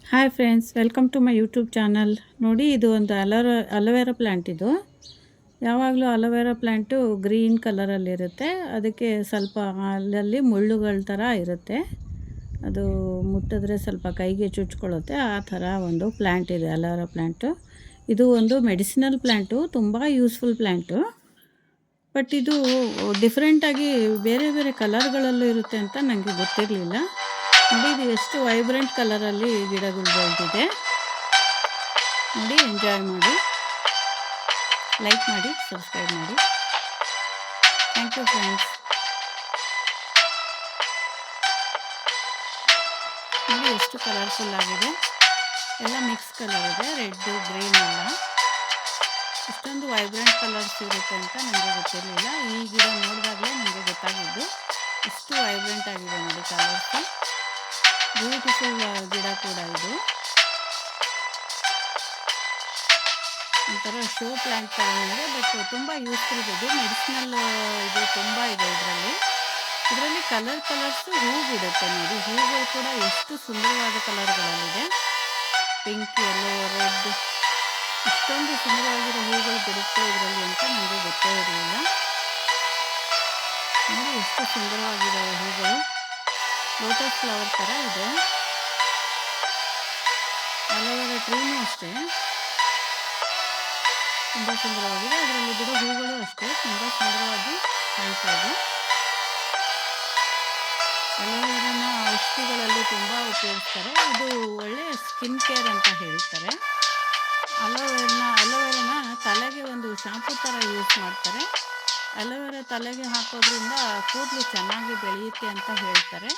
Hi friends, welcome to my YouTube channel. ನೋಡಿ, ಇದು ಒಂದು ಅಲೋವೆರಾ ಪ್ಲ್ಯಾಂಟ್ ಇದು. ಯಾವಾಗಲೂ ಅಲೋವೆರಾ ಪ್ಲ್ಯಾಂಟು ಗ್ರೀನ್ ಕಲರಲ್ಲಿರುತ್ತೆ. ಅದಕ್ಕೆ ಸ್ವಲ್ಪ ಅಲ್ಲಲ್ಲಿ ಮುಳ್ಳುಗಳ ಥರ ಇರುತ್ತೆ. ಅದು ಮುಟ್ಟಿದ್ರೆ ಸ್ವಲ್ಪ ಕೈಗೆ ಚುಚ್ಕೊಳ್ಳುತ್ತೆ. ಆ ಥರ ಒಂದು ಪ್ಲ್ಯಾಂಟ್ ಇದೆ ಅಲೋವೆರಾ ಪ್ಲ್ಯಾಂಟು. ಇದು ಒಂದು ಮೆಡಿಸಿನಲ್ ಪ್ಲ್ಯಾಂಟು, ತುಂಬ ಯೂಸ್ಫುಲ್ ಪ್ಲ್ಯಾಂಟು. ಬಟ್ ಇದು ಡಿಫ್ರೆಂಟಾಗಿ ಬೇರೆ ಬೇರೆ ಕಲರ್ಗಳಲ್ಲೂ ಇರುತ್ತೆ ಅಂತ ನನಗೆ ಗೊತ್ತಿರಲಿಲ್ಲ. ನೋಡಿ, ಇದು ಎಷ್ಟು ವೈಬ್ರೆಂಟ್ ಕಲರಲ್ಲಿ ಗಿಡಗಳು ಬೆಳೆದಿದೆ. ನೋಡಿ, ಎಂಜಾಯ್ ಮಾಡಿ, ಲೈಕ್ ಮಾಡಿ, ಸಬ್ಸ್ಕ್ರೈಬ್ ಮಾಡಿ. Thank you friends. ನೋಡಿ ಎಷ್ಟು ಕಲರ್ಫುಲ್ ಆಗಿದೆ. ಎಲ್ಲ ಮಿಕ್ಸ್ ಕಲರ್ ಇದೆ, ರೆಡ್ಡು ಗ್ರೀನ್ ಎಲ್ಲ. ಇಷ್ಟೊಂದು ವೈಬ್ರೆಂಟ್ ಕಲರ್ಸ್ ಇರುತ್ತೆ ಅಂತ ನನಗೆ ಗೊತ್ತಿರಲಿಲ್ಲ. ಈ ಗಿಡ ನೋಡಿದಾಗಲೇ ನನಗೆ ಗೊತ್ತಾಗಿದ್ದು. ಇಷ್ಟು ವೈಬ್ರೆಂಟ್ ಆಗಿದೆ ನೋಡಿ ಕಲರ್ಸು. ಬ್ಯೂಟಿಫುಲ್ ಗಿಡ ಕೂಡ ಇದು. ಒಂಥರ ಶೋ ಪ್ಲ್ಯಾಂಟ್ ಥರ ಇದೆ, ಬಟ್ ತುಂಬ ಯೂಸ್ಫುಲ್ ಇದು. ಮೆಡಿಸಿನಲ್ ಇದು ತುಂಬ ಇದೆ ಇದರಲ್ಲಿ ಕಲರ್ಸು ಹೂವು ಬಿಡುತ್ತೆ ನೋಡಿ. ಹೂವುಗಳು ಕೂಡ ಎಷ್ಟು ಸುಂದರವಾದ ಕಲರ್ಗಳಲ್ಲಿದೆ. ಪಿಂಕ್, ಯೆಲ್ಲೋ, ರೆಡ್, ಇಷ್ಟೊಂದು ಸುಂದರವಾಗಿರೋ ಹೂವುಗಳು ಬಿಡುತ್ತೆ ಇದರಲ್ಲಿ ಅಂತ ನನಗೆ ಗೊತ್ತೇ ಇರಲಿಲ್ಲ. ನೋಡಿ ಎಷ್ಟು ಸುಂದರವಾಗಿರೋ ಹೂಗಳು. ಲೋಟಸ್ ಫ್ಲವರ್ ಥರ ಇದೆ. ಅಲೋವೆರಾ ಟ್ರೀನೂ ಅಷ್ಟೇ ತುಂಬ ಸುಂದರವಾಗಿದೆ. ಅದರಲ್ಲಿ ಬಿಡೋ ಹೂಗಳು ಅಷ್ಟೇ ತುಂಬ ಸುಂದರವಾಗಿ ಕಾಣ್ತಾ ಇದೆ. ಅಲೋವೆರಾನ ಔಷಧಿಗಳಲ್ಲಿ ತುಂಬ ಉಪಯೋಗಿಸ್ತಾರೆ. ಇದು ಒಳ್ಳೆಯ ಸ್ಕಿನ್ ಕೇರ್ ಅಂತ ಹೇಳ್ತಾರೆ. ಅಲೋವೆರಾನ ತಲೆಗೆ ಒಂದು ಶಾಂಪೂ ಥರ ಯೂಸ್ ಮಾಡ್ತಾರೆ. ಅಲೋವೆರಾ ತಲೆಗೆ ಹಾಕೋದ್ರಿಂದ ಕೂದಲು ಚೆನ್ನಾಗಿ ಬೆಳೆಯುತ್ತೆ ಅಂತ ಹೇಳ್ತಾರೆ.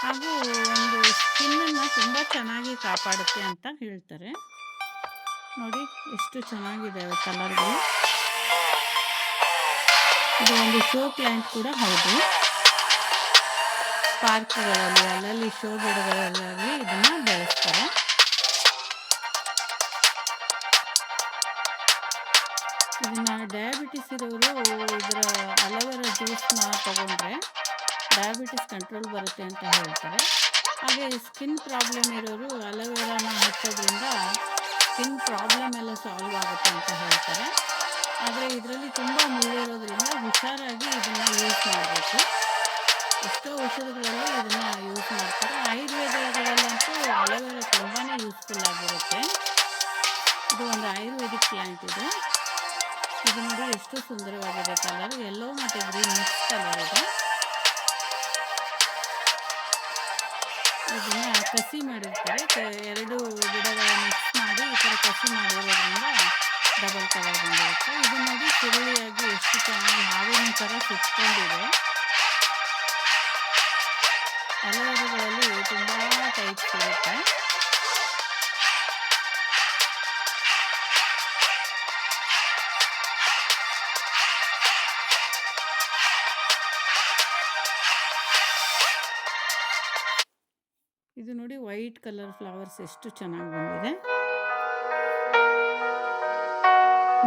ಹಾಗೂ ಒಂದು ಸ್ಕಿನ್ನನ್ನು ತುಂಬ ಚೆನ್ನಾಗಿ ಕಾಪಾಡುತ್ತೆ ಅಂತ ಹೇಳ್ತಾರೆ. ನೋಡಿ ಎಷ್ಟು ಚೆನ್ನಾಗಿದೆ ಕಲರ್ಗಳು. ಇದು ಒಂದು ಶೋ ಪ್ಲ್ಯಾಂಟ್ ಕೂಡ ಹೌದು. ಪಾರ್ಕ್ಗಳಲ್ಲಿ ಅಲ್ಲಲ್ಲಿ ಶೋ ಗಿಡಗಳಲ್ಲಿ ಇದನ್ನು ಬೆಳೆಸ್ತಾರೆ. ಇದನ್ನು ಡಯಾಬಿಟಿಸ್ ಇರೋರು ಇದರ ಅಲೋವೆರಾ ಜ್ಯೂಸ್ನ ತಗೊಂಡ್ರೆ ಡಯಾಬಿಟಿಸ್ ಕಂಟ್ರೋಲ್ ಬರುತ್ತೆ ಅಂತ ಹೇಳ್ತಾರೆ. ಹಾಗೆ ಸ್ಕಿನ್ ಪ್ರಾಬ್ಲಮ್ ಇರೋರು ಅಲೋವೆರಾನ ಹಚ್ಚೋದ್ರಿಂದ ಸ್ಕಿನ್ ಪ್ರಾಬ್ಲಮ್ ಎಲ್ಲ ಸಾಲ್ವ್ ಆಗುತ್ತೆ ಅಂತ ಹೇಳ್ತಾರೆ. ಆದರೆ ಇದರಲ್ಲಿ ತುಂಬ ಮುಳ್ಳಿರೋದ್ರಿಂದ ಹುಷಾರಾಗಿ ಇದನ್ನು ಯೂಸ್ ಮಾಡಬೇಕು. ಎಷ್ಟೋ ಔಷಧಿಗಳಲ್ಲಿ ಇದನ್ನು ಯೂಸ್ ಮಾಡ್ತಾರೆ. ಆಯುರ್ವೇದಗಳಲ್ಲಂತೂ ಅಲೋವೆರಾ ತುಂಬಾ ಯೂಸ್ಫುಲ್ ಆಗಿರುತ್ತೆ. ಇದು ಒಂದು ಆಯುರ್ವೇದಿಕ್ ಪ್ಲ್ಯಾಂಟ್ ಇದು. ಇದು ನೋಡಿ ಎಷ್ಟು ಸುಂದರವಾಗಿದೆ ಕಲರ್. ಯೆಲ್ಲೋ ಮತ್ತು ಗ್ರೀನ್ ಮಿಕ್ಸ್ ಕಲರ್ ಇದೆ. ಇದನ್ನು ಕಸಿ ಮಾಡಿರ್ತಾರೆ. ಎರಡು ಗಿಡಗಳ ಮಿಕ್ಸ್ ಮಾಡಿ ಈ ಥರ ಕಸಿ ಮಾಡಿರೋದ್ರಿಂದ ಡಬಲ್ ಕಲರ್ ಬಂದಿರುತ್ತೆ. ಇದು ನೋಡಿ ಸುರುಳಿಯಾಗಿ ಎಷ್ಟು ಚೆನ್ನಾಗಿ ಹಾವಿನ ಥರ ಸುತ್ತಕೊಂಡಿದೆ. ಅಲೋವೆರಾಗಳಲ್ಲಿ ತುಂಬ ಟೈಪ್ಸ್ ಇರುತ್ತೆ. ಇದು ನೋಡಿ ವೈಟ್ ಕಲರ್ ಫ್ಲವರ್ಸ್ ಎಷ್ಟು ಚೆನ್ನಾಗಿ ಬಂದಿದೆ.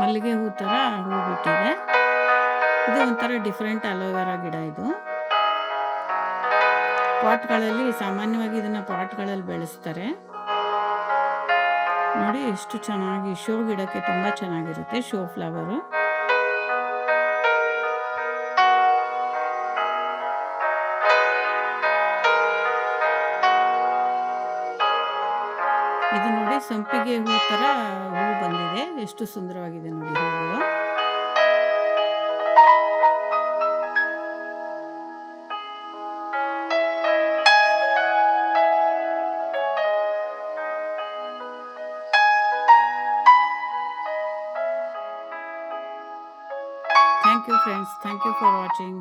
ಮಲ್ಲಿಗೆ ಹೂ ಥರ ಹೂ ಬಿಟ್ಟಿದೆ. ಇದು ಒಂಥರ ಡಿಫ್ರೆಂಟ್ ಅಲೋವೆರಾ ಗಿಡ ಇದು. ಪಾಟ್ಗಳಲ್ಲಿ ಸಾಮಾನ್ಯವಾಗಿ ಇದನ್ನು ಪಾಟ್ಗಳಲ್ಲಿ ಬೆಳೆಸ್ತಾರೆ. ನೋಡಿ ಎಷ್ಟು ಚೆನ್ನಾಗಿ ಶೋ ಗಿಡಕ್ಕೆ ತುಂಬ ಚೆನ್ನಾಗಿರುತ್ತೆ ಶೋ ಫ್ಲವರು. ಇದು ನೋಡಿ ಸಂಪಿಗೆ ಹೂ ಥರ ಹೂ ಬಂದಿದೆ. ಎಷ್ಟು ಸುಂದರವಾಗಿದೆ ನೋಡಿ ಹೂಗಳು. Thank you friends. Thank you for watching.